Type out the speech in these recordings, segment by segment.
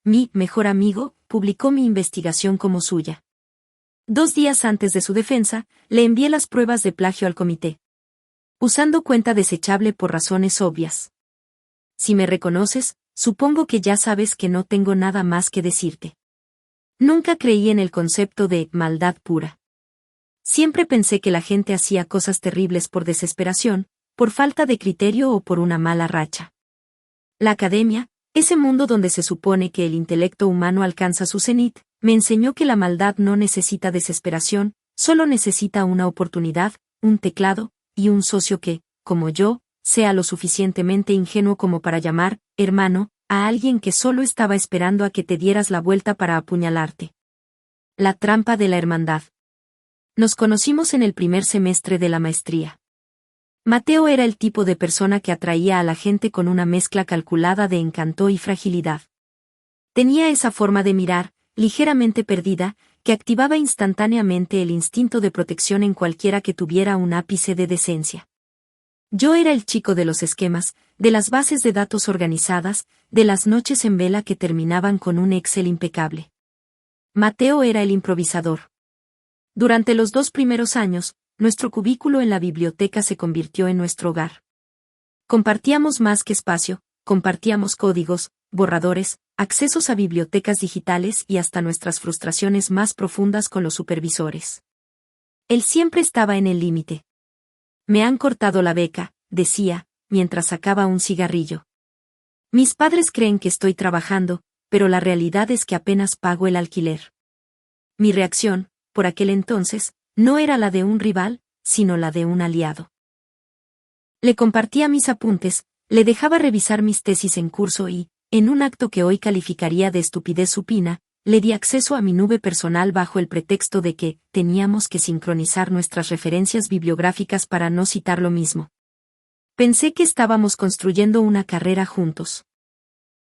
mi mejor amigo, publicó mi investigación como suya. 2 días antes de su defensa, le envié las pruebas de plagio al comité. Usando cuenta desechable por razones obvias. Si me reconoces, supongo que ya sabes que no tengo nada más que decirte. Nunca creí en el concepto de maldad pura. Siempre pensé que la gente hacía cosas terribles por desesperación, por falta de criterio o por una mala racha. La academia, ese mundo donde se supone que el intelecto humano alcanza su cenit, me enseñó que la maldad no necesita desesperación, solo necesita una oportunidad, un teclado, y un socio que, como yo, sea lo suficientemente ingenuo como para llamar, hermano, a alguien que solo estaba esperando a que te dieras la vuelta para apuñalarte. La trampa de la hermandad. Nos conocimos en el primer semestre de la maestría. Mateo era el tipo de persona que atraía a la gente con una mezcla calculada de encanto y fragilidad. Tenía esa forma de mirar, ligeramente perdida, que activaba instantáneamente el instinto de protección en cualquiera que tuviera un ápice de decencia. Yo era el chico de los esquemas, de las bases de datos organizadas, de las noches en vela que terminaban con un Excel impecable. Mateo era el improvisador. Durante los 2 primeros años, nuestro cubículo en la biblioteca se convirtió en nuestro hogar. Compartíamos más que espacio, compartíamos códigos, borradores, accesos a bibliotecas digitales y hasta nuestras frustraciones más profundas con los supervisores. Él siempre estaba en el límite. Me han cortado la beca, decía, mientras sacaba un cigarrillo. Mis padres creen que estoy trabajando, pero la realidad es que apenas pago el alquiler. Mi reacción, por aquel entonces, no era la de un rival, sino la de un aliado. Le compartía mis apuntes, le dejaba revisar mis tesis en curso y, en un acto que hoy calificaría de estupidez supina, le di acceso a mi nube personal bajo el pretexto de que teníamos que sincronizar nuestras referencias bibliográficas para no citar lo mismo. Pensé que estábamos construyendo una carrera juntos.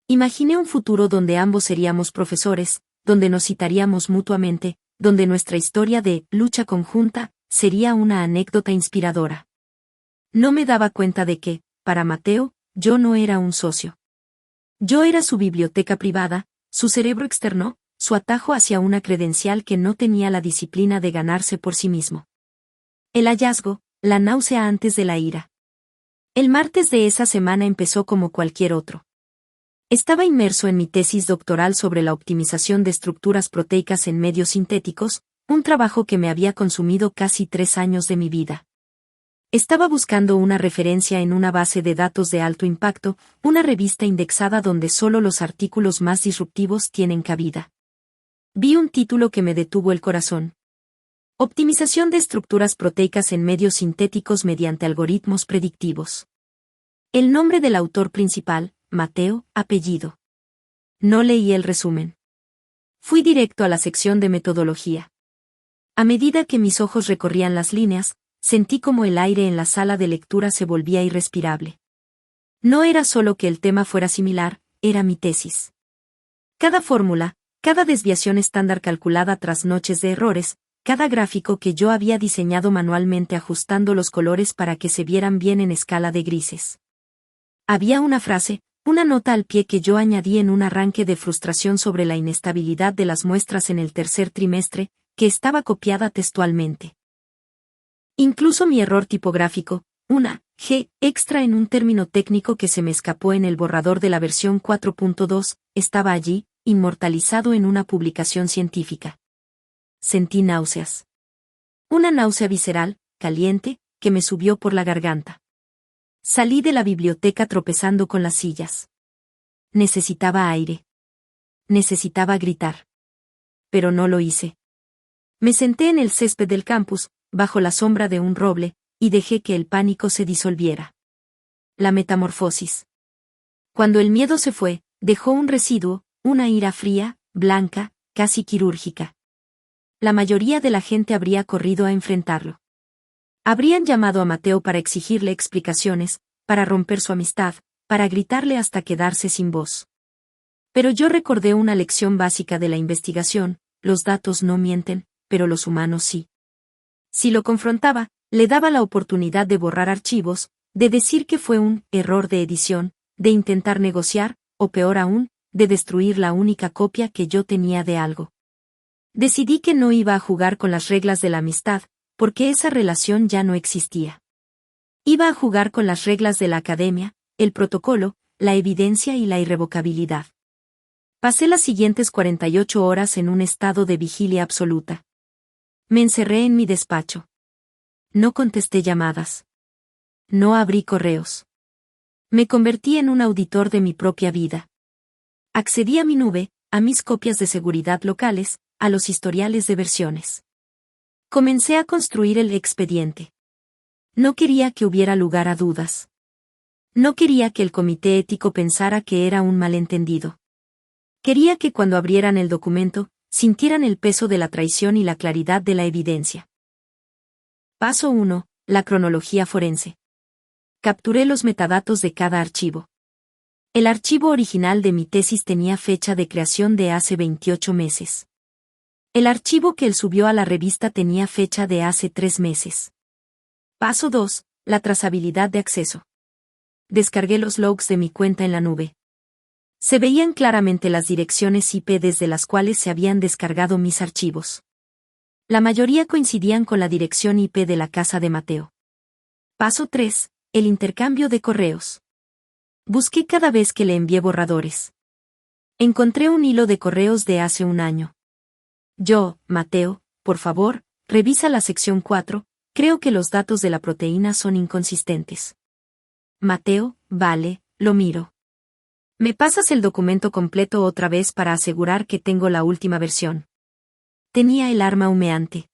Imaginé un futuro donde ambos seríamos profesores, donde nos citaríamos mutuamente, donde nuestra historia de lucha conjunta sería una anécdota inspiradora. No me daba cuenta de que, para Mateo, yo no era un socio. Yo era su biblioteca privada, su cerebro externo, su atajo hacia una credencial que no tenía la disciplina de ganarse por sí mismo. El hallazgo, la náusea antes de la ira. El martes de esa semana empezó como cualquier otro. Estaba inmerso en mi tesis doctoral sobre la optimización de estructuras proteicas en medios sintéticos, un trabajo que me había consumido casi 3 años de mi vida. Estaba buscando una referencia en una base de datos de alto impacto, una revista indexada donde solo los artículos más disruptivos tienen cabida. Vi un título que me detuvo el corazón. Optimización de estructuras proteicas en medios sintéticos mediante algoritmos predictivos. El nombre del autor principal, Mateo, apellido. No leí el resumen. Fui directo a la sección de metodología. A medida que mis ojos recorrían las líneas, sentí como el aire en la sala de lectura se volvía irrespirable. No era solo que el tema fuera similar, era mi tesis. Cada fórmula, cada desviación estándar calculada tras noches de errores, cada gráfico que yo había diseñado manualmente ajustando los colores para que se vieran bien en escala de grises. Había una frase, una nota al pie que yo añadí en un arranque de frustración sobre la inestabilidad de las muestras en el tercer trimestre, que estaba copiada textualmente. Incluso mi error tipográfico, una G extra en un término técnico que se me escapó en el borrador de la versión 4.2, estaba allí, inmortalizado en una publicación científica. Sentí náuseas. Una náusea visceral, caliente, que me subió por la garganta. Salí de la biblioteca tropezando con las sillas. Necesitaba aire. Necesitaba gritar. Pero no lo hice. Me senté en el césped del campus, bajo la sombra de un roble, y dejé que el pánico se disolviera. La metamorfosis. Cuando el miedo se fue, dejó un residuo, una ira fría, blanca, casi quirúrgica. La mayoría de la gente habría corrido a enfrentarlo. Habrían llamado a Mateo para exigirle explicaciones, para romper su amistad, para gritarle hasta quedarse sin voz. Pero yo recordé una lección básica de la investigación: los datos no mienten, pero los humanos sí. Si lo confrontaba, le daba la oportunidad de borrar archivos, de decir que fue un error de edición, de intentar negociar, o peor aún, de destruir la única copia que yo tenía de algo. Decidí que no iba a jugar con las reglas de la amistad, porque esa relación ya no existía. Iba a jugar con las reglas de la academia, el protocolo, la evidencia y la irrevocabilidad. Pasé las siguientes 48 horas en un estado de vigilia absoluta. Me encerré en mi despacho. No contesté llamadas. No abrí correos. Me convertí en un auditor de mi propia vida. Accedí a mi nube, a mis copias de seguridad locales, a los historiales de versiones. Comencé a construir el expediente. No quería que hubiera lugar a dudas. No quería que el comité ético pensara que era un malentendido. Quería que cuando abrieran el documento, sintieran el peso de la traición y la claridad de la evidencia. Paso 1. La cronología forense. Capturé los metadatos de cada archivo. El archivo original de mi tesis tenía fecha de creación de hace 28 meses. El archivo que él subió a la revista tenía fecha de hace 3 meses. Paso 2. La trazabilidad de acceso. Descargué los logs de mi cuenta en la nube. Se veían claramente las direcciones IP desde las cuales se habían descargado mis archivos. La mayoría coincidían con la dirección IP de la casa de Mateo. Paso 3. El intercambio de correos. Busqué cada vez que le envié borradores. Encontré un hilo de correos de hace un año. Mateo, por favor, revisa la sección 4, creo que los datos de la proteína son inconsistentes. Mateo, vale, lo miro. ¿Me pasas el documento completo otra vez para asegurar que tengo la última versión? Tenía el arma humeante.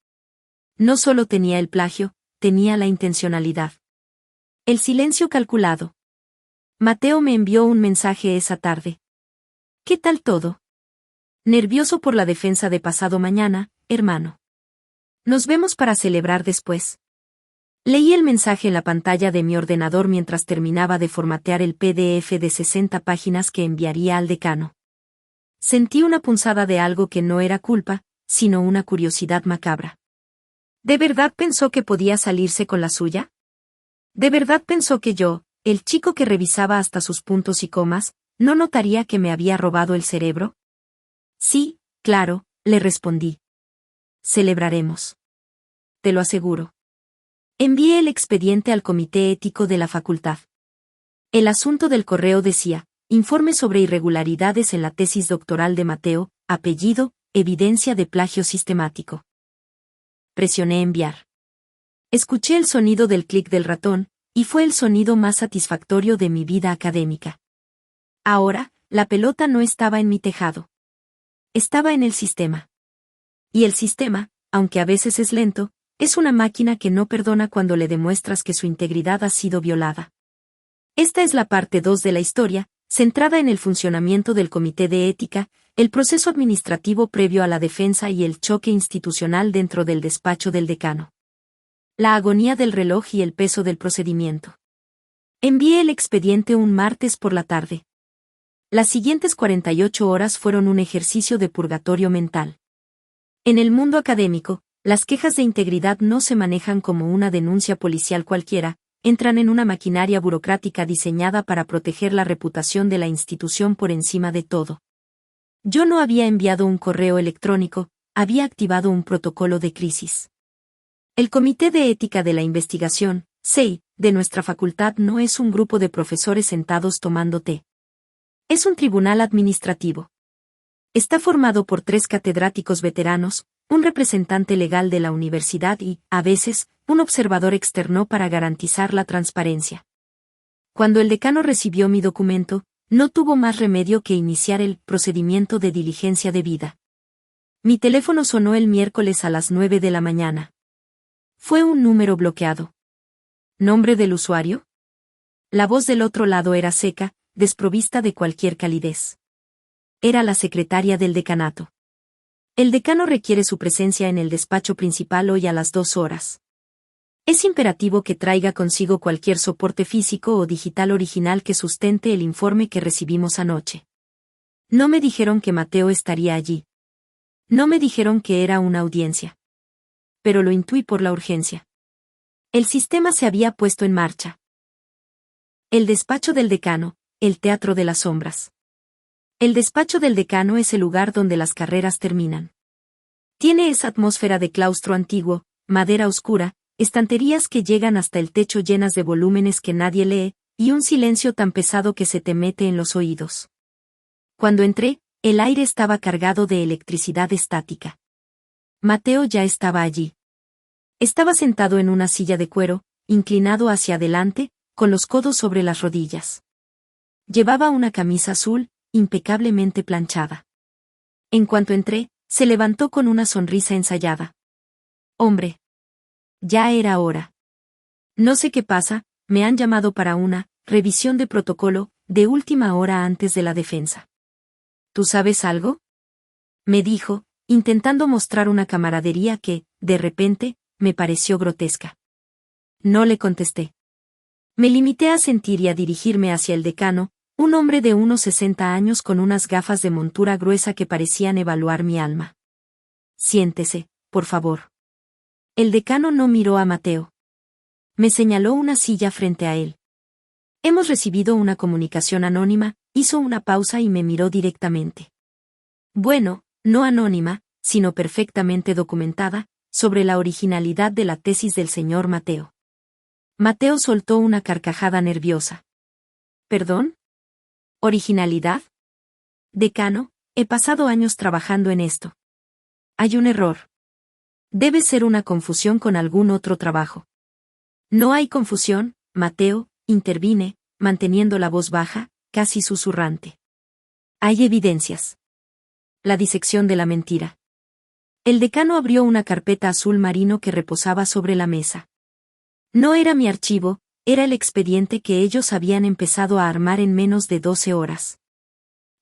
No solo tenía el plagio, tenía la intencionalidad. El silencio calculado. Mateo me envió un mensaje esa tarde. ¿Qué tal todo? Nervioso por la defensa de pasado mañana, hermano. Nos vemos para celebrar después. Leí el mensaje en la pantalla de mi ordenador mientras terminaba de formatear el PDF de 60 páginas que enviaría al decano. Sentí una punzada de algo que no era culpa, sino una curiosidad macabra. ¿De verdad pensó que podía salirse con la suya? ¿De verdad pensó que yo, el chico que revisaba hasta sus puntos y comas, no notaría que me había robado el cerebro? Sí, claro, le respondí. Celebraremos. Te lo aseguro. Envié el expediente al comité ético de la facultad. El asunto del correo decía, informe sobre irregularidades en la tesis doctoral de Mateo, apellido, evidencia de plagio sistemático. Presioné enviar. Escuché el sonido del clic del ratón, y fue el sonido más satisfactorio de mi vida académica. Ahora, la pelota no estaba en mi tejado. Estaba en el sistema. Y el sistema, aunque a veces es lento, es una máquina que no perdona cuando le demuestras que su integridad ha sido violada. Esta es la parte 2 de la historia, centrada en el funcionamiento del Comité de Ética, el proceso administrativo previo a la defensa y el choque institucional dentro del despacho del decano. La agonía del reloj y el peso del procedimiento. Envié el expediente un martes por la tarde. Las siguientes 48 horas fueron un ejercicio de purgatorio mental. En el mundo académico, las quejas de integridad no se manejan como una denuncia policial cualquiera, entran en una maquinaria burocrática diseñada para proteger la reputación de la institución por encima de todo. Yo no había enviado un correo electrónico, había activado un protocolo de crisis. El Comité de Ética de la Investigación, CEI, de nuestra facultad no es un grupo de profesores sentados tomando té. Es un tribunal administrativo. Está formado por 3 catedráticos veteranos, un representante legal de la universidad y, a veces, un observador externo para garantizar la transparencia. Cuando el decano recibió mi documento, no tuvo más remedio que iniciar el procedimiento de diligencia debida. Mi teléfono sonó el miércoles a las 9 de la mañana. Fue un número bloqueado. ¿Nombre del usuario? La voz del otro lado era seca, desprovista de cualquier calidez. Era la secretaria del decanato. El decano requiere su presencia en el despacho principal hoy a las 2 horas. Es imperativo que traiga consigo cualquier soporte físico o digital original que sustente el informe que recibimos anoche. No me dijeron que Mateo estaría allí. No me dijeron que era una audiencia. Pero lo intuí por la urgencia. El sistema se había puesto en marcha. El despacho del decano, el teatro de las sombras. El despacho del decano es el lugar donde las carreras terminan. Tiene esa atmósfera de claustro antiguo, madera oscura, estanterías que llegan hasta el techo llenas de volúmenes que nadie lee, y un silencio tan pesado que se te mete en los oídos. Cuando entré, el aire estaba cargado de electricidad estática. Mateo ya estaba allí. Estaba sentado en una silla de cuero, inclinado hacia adelante, con los codos sobre las rodillas. Llevaba una camisa azul, impecablemente planchada. En cuanto entré, se levantó con una sonrisa ensayada. Hombre. Ya era hora. No sé qué pasa, me han llamado para una revisión de protocolo, de última hora antes de la defensa. ¿Tú sabes algo? Me dijo, intentando mostrar una camaradería que, de repente, me pareció grotesca. No le contesté. Me limité a sentir y a dirigirme hacia el decano, un hombre de unos 60 años con unas gafas de montura gruesa que parecían evaluar mi alma. Siéntese, por favor. El decano no miró a Mateo. Me señaló una silla frente a él. Hemos recibido una comunicación anónima, hizo una pausa y me miró directamente. Bueno, no anónima, sino perfectamente documentada, sobre la originalidad de la tesis del señor Mateo. Mateo soltó una carcajada nerviosa. ¿Perdón? ¿Originalidad? Decano, he pasado años trabajando en esto. Hay un error. Debe ser una confusión con algún otro trabajo. No hay confusión, Mateo, intervine, manteniendo la voz baja, casi susurrante. Hay evidencias. La disección de la mentira. El decano abrió una carpeta azul marino que reposaba sobre la mesa. No era mi archivo, era el expediente que ellos habían empezado a armar en menos de 12 horas.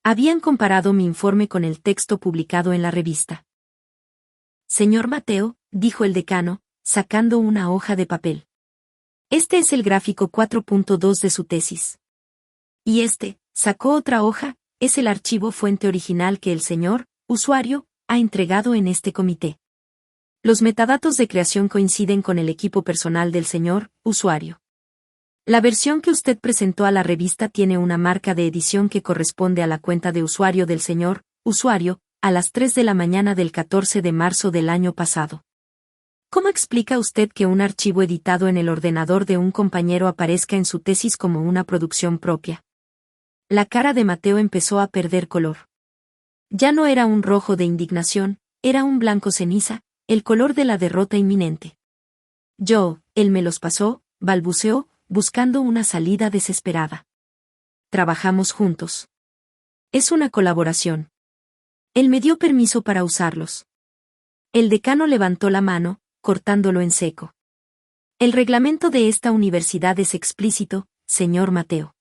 Habían comparado mi informe con el texto publicado en la revista. Señor Mateo, dijo el decano, sacando una hoja de papel. Este es el gráfico 4.2 de su tesis. Y sacó otra hoja, es el archivo fuente original que el señor, usuario, ha entregado en este comité. Los metadatos de creación coinciden con el equipo personal del señor, usuario. La versión que usted presentó a la revista tiene una marca de edición que corresponde a la cuenta de usuario del señor, usuario, a las 3 de la mañana del 14 de marzo del año pasado. ¿Cómo explica usted que un archivo editado en el ordenador de un compañero aparezca en su tesis como una producción propia? La cara de Mateo empezó a perder color. Ya no era un rojo de indignación, era un blanco ceniza, el color de la derrota inminente. Él me los pasó, balbuceó, buscando una salida desesperada. Trabajamos juntos. Es una colaboración. Él me dio permiso para usarlos. El decano levantó la mano, cortándolo en seco. El reglamento de esta universidad es explícito, señor Mateo.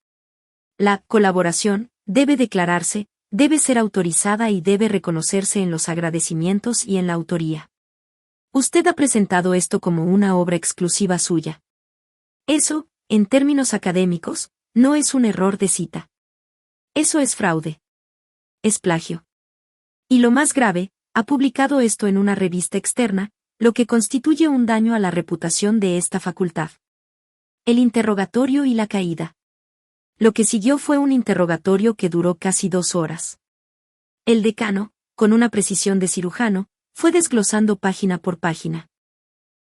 La colaboración debe declararse, debe ser autorizada y debe reconocerse en los agradecimientos y en la autoría. Usted ha presentado esto como una obra exclusiva suya. Eso, en términos académicos, no es un error de cita. Eso es fraude. Es plagio. Y lo más grave, ha publicado esto en una revista externa, lo que constituye un daño a la reputación de esta facultad. El interrogatorio y la caída. Lo que siguió fue un interrogatorio que duró casi 2 horas. El decano, con una precisión de cirujano, fue desglosando página por página.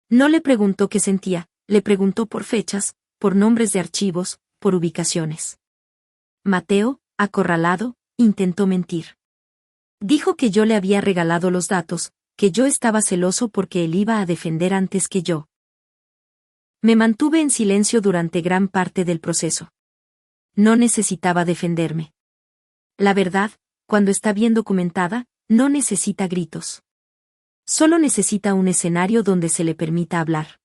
No le preguntó qué sentía, le preguntó por fechas, por nombres de archivos, por ubicaciones. Mateo, acorralado, intentó mentir. Dijo que yo le había regalado los datos, que yo estaba celoso porque él iba a defender antes que yo. Me mantuve en silencio durante gran parte del proceso. No necesitaba defenderme. La verdad, cuando está bien documentada, no necesita gritos. Solo necesita un escenario donde se le permita hablar.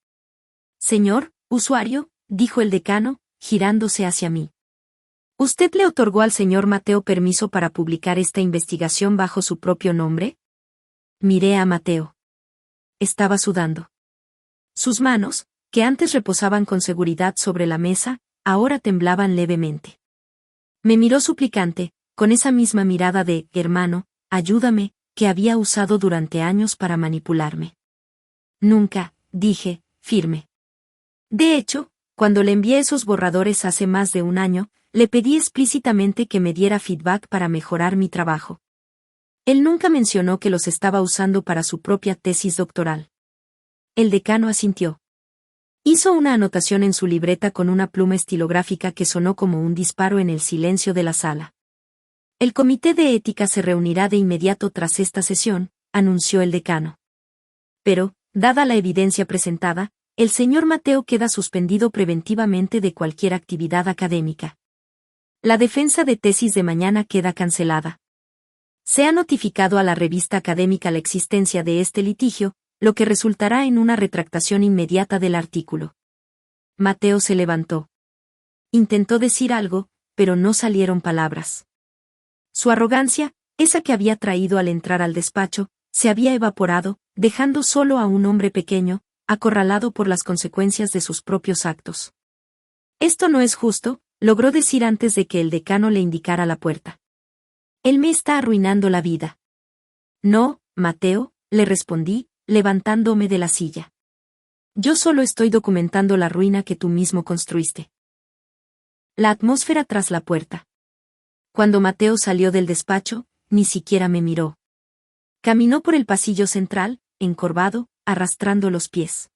Señor, usuario, dijo el decano, girándose hacia mí. ¿Usted le otorgó al señor Mateo permiso para publicar esta investigación bajo su propio nombre? Miré a Mateo. Estaba sudando. Sus manos, que antes reposaban con seguridad sobre la mesa, ahora temblaban levemente. Me miró suplicante, con esa misma mirada de hermano, ayúdame, que había usado durante años para manipularme. Nunca, dije, firme. De hecho, cuando le envié esos borradores hace más de un año, le pedí explícitamente que me diera feedback para mejorar mi trabajo. Él nunca mencionó que los estaba usando para su propia tesis doctoral. El decano asintió. Hizo una anotación en su libreta con una pluma estilográfica que sonó como un disparo en el silencio de la sala. El comité de ética se reunirá de inmediato tras esta sesión, anunció el decano. Pero, dada la evidencia presentada, el señor Mateo queda suspendido preventivamente de cualquier actividad académica. La defensa de tesis de mañana queda cancelada. Se ha notificado a la revista académica la existencia de este litigio, lo que resultará en una retractación inmediata del artículo. Mateo se levantó. Intentó decir algo, pero no salieron palabras. Su arrogancia, esa que había traído al entrar al despacho, se había evaporado, dejando solo a un hombre pequeño, acorralado por las consecuencias de sus propios actos. Esto no es justo, logró decir antes de que el decano le indicara la puerta. Él me está arruinando la vida. No, Mateo, le respondí, levantándome de la silla. Yo solo estoy documentando la ruina que tú mismo construiste. La atmósfera tras la puerta. Cuando Mateo salió del despacho, ni siquiera me miró. Caminó por el pasillo central, encorvado, arrastrando los pies.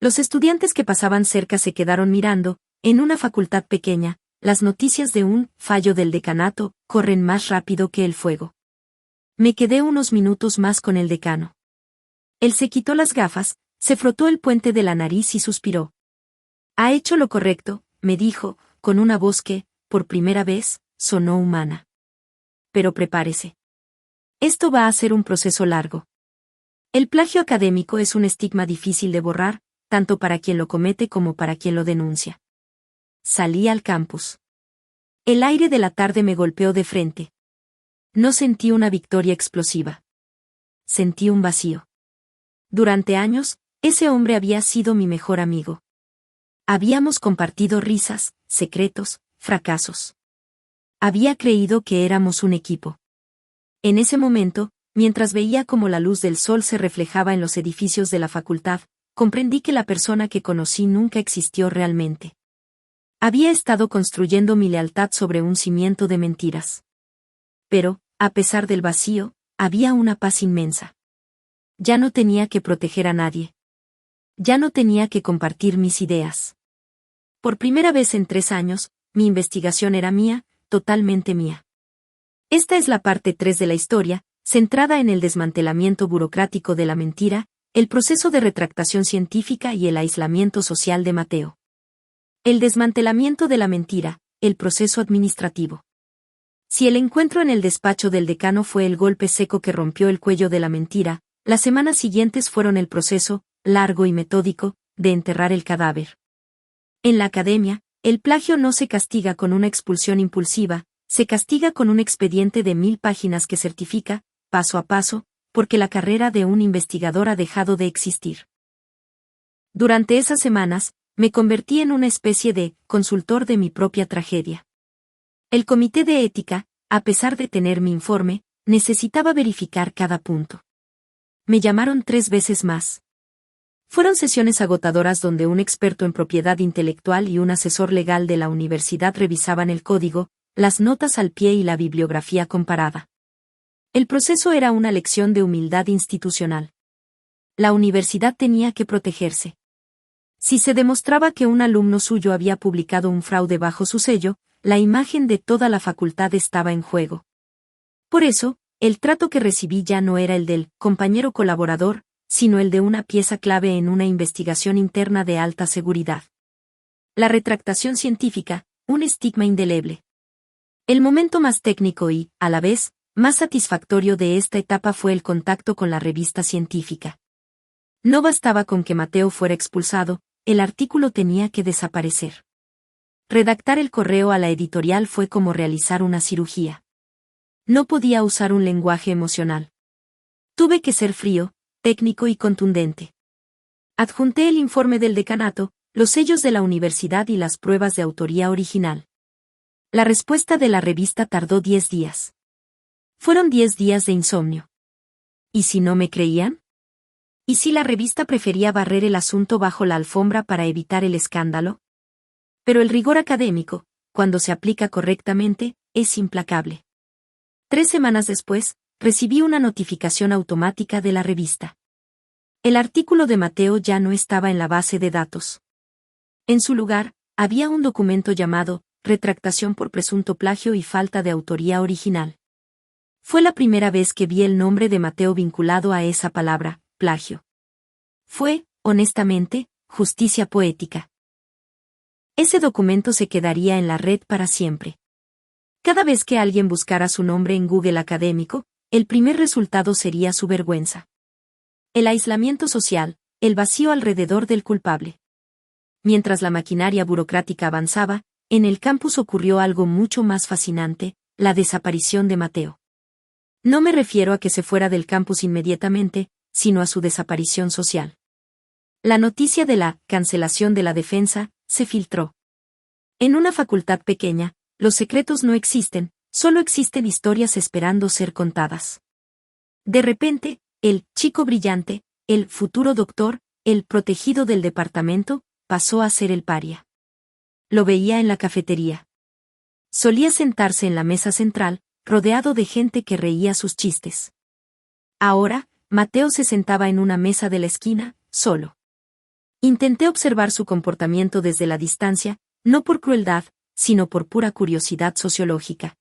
Los estudiantes que pasaban cerca se quedaron mirando. En una facultad pequeña, las noticias de un fallo del decanato corren más rápido que el fuego. Me quedé unos minutos más con el decano. Él se quitó las gafas, se frotó el puente de la nariz y suspiró. Ha hecho lo correcto, me dijo, con una voz que, por primera vez, sonó humana. Pero prepárese. Esto va a ser un proceso largo. El plagio académico es un estigma difícil de borrar, tanto para quien lo comete como para quien lo denuncia. Salí al campus. El aire de la tarde me golpeó de frente. No sentí una victoria explosiva. Sentí un vacío. Durante años, ese hombre había sido mi mejor amigo. Habíamos compartido risas, secretos, fracasos. Había creído que éramos un equipo. En ese momento, mientras veía cómo la luz del sol se reflejaba en los edificios de la facultad, comprendí que la persona que conocí nunca existió realmente. Había estado construyendo mi lealtad sobre un cimiento de mentiras. Pero, a pesar del vacío, había una paz inmensa. Ya no tenía que proteger a nadie. Ya no tenía que compartir mis ideas. Por primera vez en 3 años, mi investigación era mía, totalmente mía. Esta es la parte 3 de la historia, centrada en el desmantelamiento burocrático de la mentira, el proceso de retractación científica y el aislamiento social de Mateo. El desmantelamiento de la mentira, el proceso administrativo. Si el encuentro en el despacho del decano fue el golpe seco que rompió el cuello de la mentira, las semanas siguientes fueron el proceso, largo y metódico, de enterrar el cadáver. En la academia, el plagio no se castiga con una expulsión impulsiva, se castiga con un expediente de 1000 páginas que certifica, paso a paso, porque la carrera de un investigador ha dejado de existir. Durante esas semanas, me convertí en una especie de consultor de mi propia tragedia. El comité de ética, a pesar de tener mi informe, necesitaba verificar cada punto. Me llamaron 3 veces más. Fueron sesiones agotadoras donde un experto en propiedad intelectual y un asesor legal de la universidad revisaban el código, las notas al pie y la bibliografía comparada. El proceso era una lección de humildad institucional. La universidad tenía que protegerse. Si se demostraba que un alumno suyo había publicado un fraude bajo su sello, la imagen de toda la facultad estaba en juego. Por eso, el trato que recibí ya no era el del compañero colaborador, sino el de una pieza clave en una investigación interna de alta seguridad. La retractación científica, un estigma indeleble. El momento más técnico y, a la vez, más satisfactorio de esta etapa fue el contacto con la revista científica. No bastaba con que Mateo fuera expulsado, el artículo tenía que desaparecer. Redactar el correo a la editorial fue como realizar una cirugía. No podía usar un lenguaje emocional. Tuve que ser frío, técnico y contundente. Adjunté el informe del decanato, los sellos de la universidad y las pruebas de autoría original. La respuesta de la revista tardó 10 días. Fueron 10 días de insomnio. ¿Y si no me creían? ¿Y si la revista prefería barrer el asunto bajo la alfombra para evitar el escándalo? Pero el rigor académico, cuando se aplica correctamente, es implacable. 3 semanas después, recibí una notificación automática de la revista. El artículo de Mateo ya no estaba en la base de datos. En su lugar, había un documento llamado Retractación por presunto plagio y falta de autoría original. Fue la primera vez que vi el nombre de Mateo vinculado a esa palabra, plagio. Fue, honestamente, justicia poética. Ese documento se quedaría en la red para siempre. Cada vez que alguien buscara su nombre en Google académico, el primer resultado sería su vergüenza. El aislamiento social, el vacío alrededor del culpable. Mientras la maquinaria burocrática avanzaba, en el campus ocurrió algo mucho más fascinante, la desaparición de Mateo. No me refiero a que se fuera del campus inmediatamente, sino a su desaparición social. La noticia de la cancelación de la defensa se filtró. En una facultad pequeña, los secretos no existen, solo existen historias esperando ser contadas. De repente, el chico brillante, el futuro doctor, el protegido del departamento, pasó a ser el paria. Lo veía en la cafetería. Solía sentarse en la mesa central, rodeado de gente que reía sus chistes. Ahora, Mateo se sentaba en una mesa de la esquina, solo. Intenté observar su comportamiento desde la distancia, no por crueldad, sino por pura curiosidad sociológica.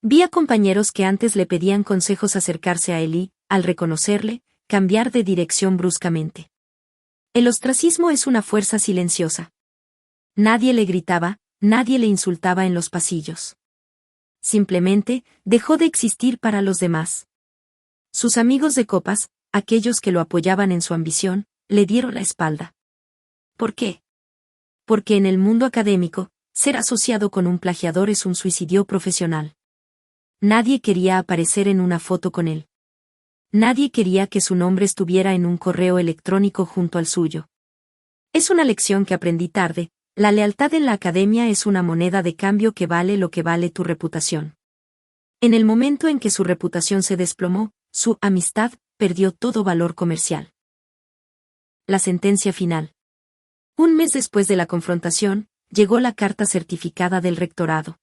Vi a compañeros que antes le pedían consejos acercarse a él y, al reconocerle, cambiar de dirección bruscamente. El ostracismo es una fuerza silenciosa. Nadie le gritaba, nadie le insultaba en los pasillos. Simplemente, dejó de existir para los demás. Sus amigos de copas, aquellos que lo apoyaban en su ambición, le dieron la espalda. ¿Por qué? Porque en el mundo académico, ser asociado con un plagiador es un suicidio profesional. Nadie quería aparecer en una foto con él. Nadie quería que su nombre estuviera en un correo electrónico junto al suyo. Es una lección que aprendí tarde, la lealtad en la academia es una moneda de cambio que vale lo que vale tu reputación. En el momento en que su reputación se desplomó, su amistad perdió todo valor comercial. La sentencia final. Un mes después de la confrontación, llegó la carta certificada del rectorado.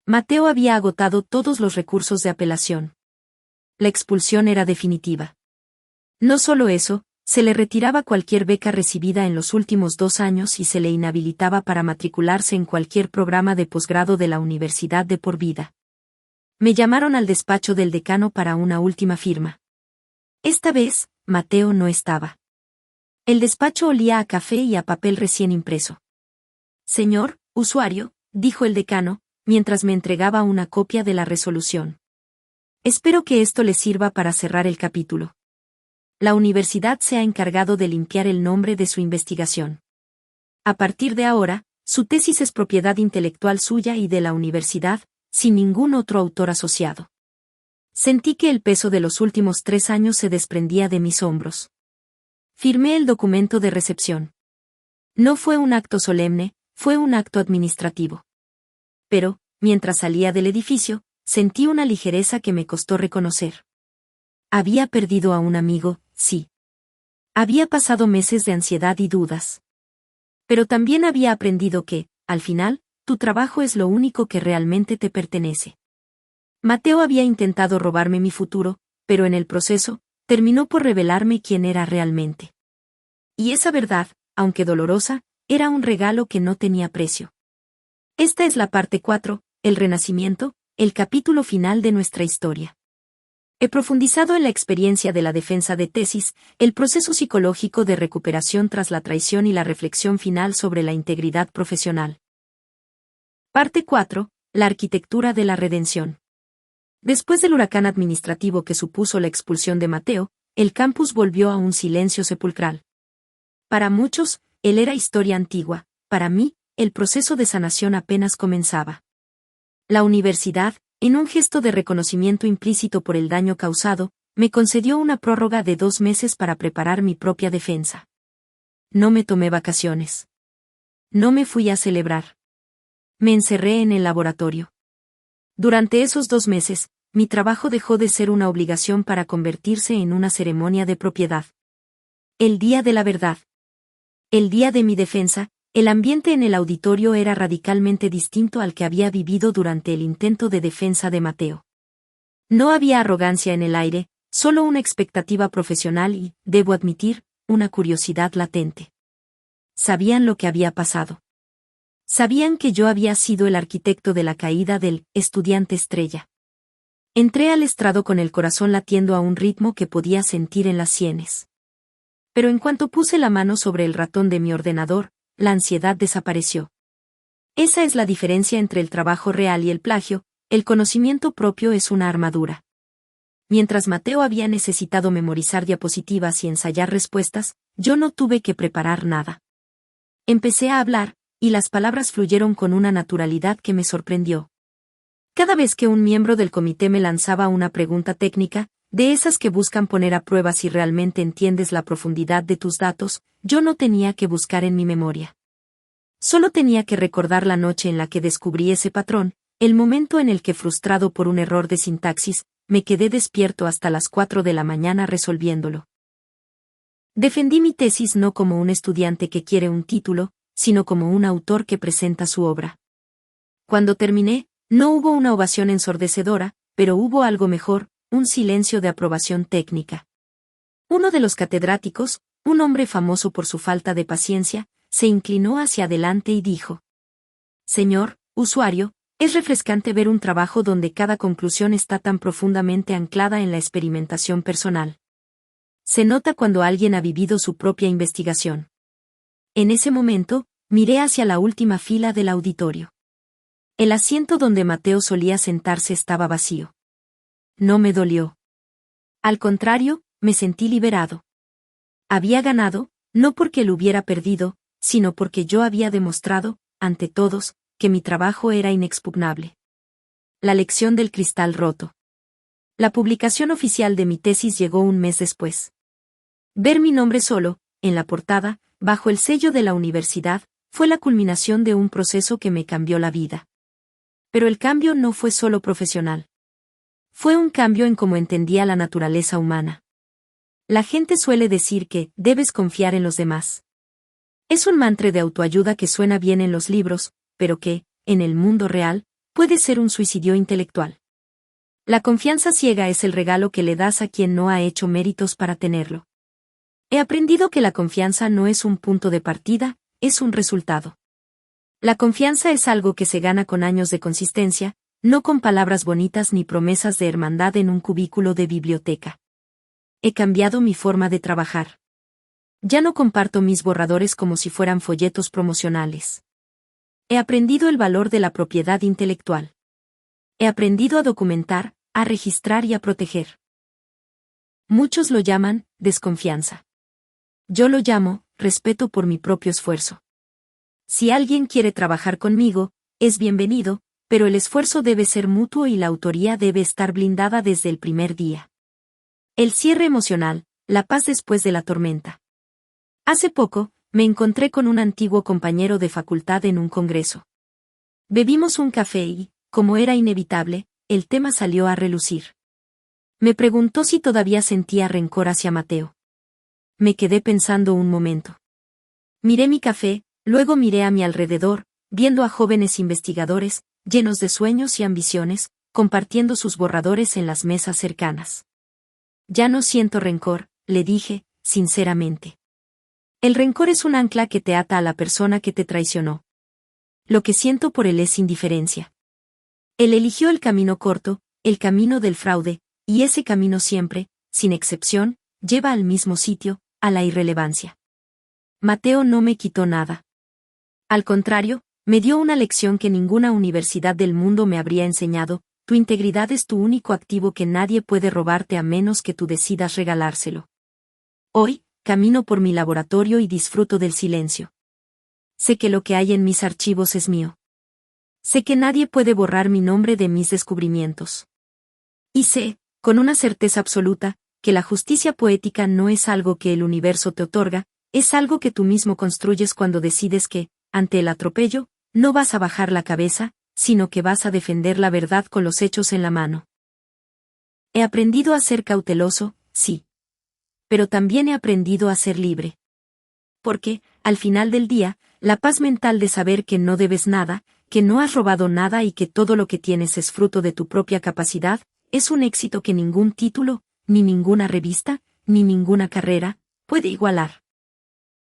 Mateo había agotado todos los recursos de apelación. La expulsión era definitiva. No solo eso, se le retiraba cualquier beca recibida en los últimos 2 años y se le inhabilitaba para matricularse en cualquier programa de posgrado de la universidad de por vida. Me llamaron al despacho del decano para una última firma. Esta vez, Mateo no estaba. El despacho olía a café y a papel recién impreso. Señor, usuario, dijo el decano, mientras me entregaba una copia de la resolución. Espero que esto le sirva para cerrar el capítulo. La universidad se ha encargado de limpiar el nombre de su investigación. A partir de ahora, su tesis es propiedad intelectual suya y de la universidad, sin ningún otro autor asociado. Sentí que el peso de los últimos 3 años se desprendía de mis hombros. Firmé el documento de recepción. No fue un acto solemne, fue un acto administrativo. Pero, mientras salía del edificio, sentí una ligereza que me costó reconocer. Había perdido a un amigo, sí. Había pasado meses de ansiedad y dudas. Pero también había aprendido que, al final, tu trabajo es lo único que realmente te pertenece. Mateo había intentado robarme mi futuro, pero en el proceso, terminó por revelarme quién era realmente. Y esa verdad, aunque dolorosa, era un regalo que no tenía precio. Esta es la parte 4, el renacimiento, el capítulo final de nuestra historia. He profundizado en la experiencia de la defensa de tesis, el proceso psicológico de recuperación tras la traición y la reflexión final sobre la integridad profesional. Parte 4, la arquitectura de la redención. Después del huracán administrativo que supuso la expulsión de Mateo, el campus volvió a un silencio sepulcral. Para muchos, él era historia antigua, para mí, el proceso de sanación apenas comenzaba. La universidad, en un gesto de reconocimiento implícito por el daño causado, me concedió una prórroga de 2 meses para preparar mi propia defensa. No me tomé vacaciones. No me fui a celebrar. Me encerré en el laboratorio. Durante esos 2 meses, mi trabajo dejó de ser una obligación para convertirse en una ceremonia de propiedad. El día de la verdad. El día de mi defensa, El ambiente en el auditorio era radicalmente distinto al que había vivido durante el intento de defensa de Mateo. No había arrogancia en el aire, solo una expectativa profesional y, debo admitir, una curiosidad latente. Sabían lo que había pasado. Sabían que yo había sido el arquitecto de la caída del estudiante estrella. Entré al estrado con el corazón latiendo a un ritmo que podía sentir en las sienes. Pero en cuanto puse la mano sobre el ratón de mi ordenador, la ansiedad desapareció. Esa es la diferencia entre el trabajo real y el plagio, el conocimiento propio es una armadura. Mientras Mateo había necesitado memorizar diapositivas y ensayar respuestas, yo no tuve que preparar nada. Empecé a hablar, y las palabras fluyeron con una naturalidad que me sorprendió. Cada vez que un miembro del comité me lanzaba una pregunta técnica, de esas que buscan poner a prueba si realmente entiendes la profundidad de tus datos, yo no tenía que buscar en mi memoria. Solo tenía que recordar la noche en la que descubrí ese patrón, el momento en el que, frustrado por un error de sintaxis, me quedé despierto hasta las 4 de la mañana resolviéndolo. Defendí mi tesis no como un estudiante que quiere un título, sino como un autor que presenta su obra. Cuando terminé, no hubo una ovación ensordecedora, pero hubo algo mejor, un silencio de aprobación técnica. Uno de los catedráticos, un hombre famoso por su falta de paciencia, se inclinó hacia adelante y dijo: Señor usuario, es refrescante ver un trabajo donde cada conclusión está tan profundamente anclada en la experimentación personal. Se nota cuando alguien ha vivido su propia investigación. En ese momento, miré hacia la última fila del auditorio. El asiento donde Mateo solía sentarse estaba vacío. No me dolió. Al contrario, me sentí liberado. Había ganado, no porque lo hubiera perdido, sino porque yo había demostrado, ante todos, que mi trabajo era inexpugnable. La lección del cristal roto. La publicación oficial de mi tesis llegó un mes después. Ver mi nombre solo, en la portada, bajo el sello de la universidad, fue la culminación de un proceso que me cambió la vida. Pero el cambio no fue solo profesional. Fue un cambio en cómo entendía la naturaleza humana. La gente suele decir que debes confiar en los demás. Es un mantra de autoayuda que suena bien en los libros, pero que, en el mundo real, puede ser un suicidio intelectual. La confianza ciega es el regalo que le das a quien no ha hecho méritos para tenerlo. He aprendido que la confianza no es un punto de partida, es un resultado. La confianza es algo que se gana con años de consistencia, no con palabras bonitas ni promesas de hermandad en un cubículo de biblioteca. He cambiado mi forma de trabajar. Ya no comparto mis borradores como si fueran folletos promocionales. He aprendido el valor de la propiedad intelectual. He aprendido a documentar, a registrar y a proteger. Muchos lo llaman desconfianza. Yo lo llamo respeto por mi propio esfuerzo. Si alguien quiere trabajar conmigo, es bienvenido, pero el esfuerzo debe ser mutuo y la autoría debe estar blindada desde el primer día. El cierre emocional, la paz después de la tormenta. Hace poco, me encontré con un antiguo compañero de facultad en un congreso. Bebimos un café y, como era inevitable, el tema salió a relucir. Me preguntó si todavía sentía rencor hacia Mateo. Me quedé pensando un momento. Miré mi café, luego miré a mi alrededor, viendo a jóvenes investigadores, llenos de sueños y ambiciones, compartiendo sus borradores en las mesas cercanas. Ya no siento rencor, le dije, sinceramente. El rencor es un ancla que te ata a la persona que te traicionó. Lo que siento por él es indiferencia. Él eligió el camino corto, el camino del fraude, y ese camino siempre, sin excepción, lleva al mismo sitio, a la irrelevancia. Mateo no me quitó nada. Al contrario, me dio una lección que ninguna universidad del mundo me habría enseñado: tu integridad es tu único activo que nadie puede robarte a menos que tú decidas regalárselo. Hoy, camino por mi laboratorio y disfruto del silencio. Sé que lo que hay en mis archivos es mío. Sé que nadie puede borrar mi nombre de mis descubrimientos. Y sé, con una certeza absoluta, que la justicia poética no es algo que el universo te otorga, es algo que tú mismo construyes cuando decides que, ante el atropello, no vas a bajar la cabeza, sino que vas a defender la verdad con los hechos en la mano. He aprendido a ser cauteloso, sí. Pero también he aprendido a ser libre. Porque, al final del día, la paz mental de saber que no debes nada, que no has robado nada y que todo lo que tienes es fruto de tu propia capacidad, es un éxito que ningún título, ni ninguna revista, ni ninguna carrera, puede igualar.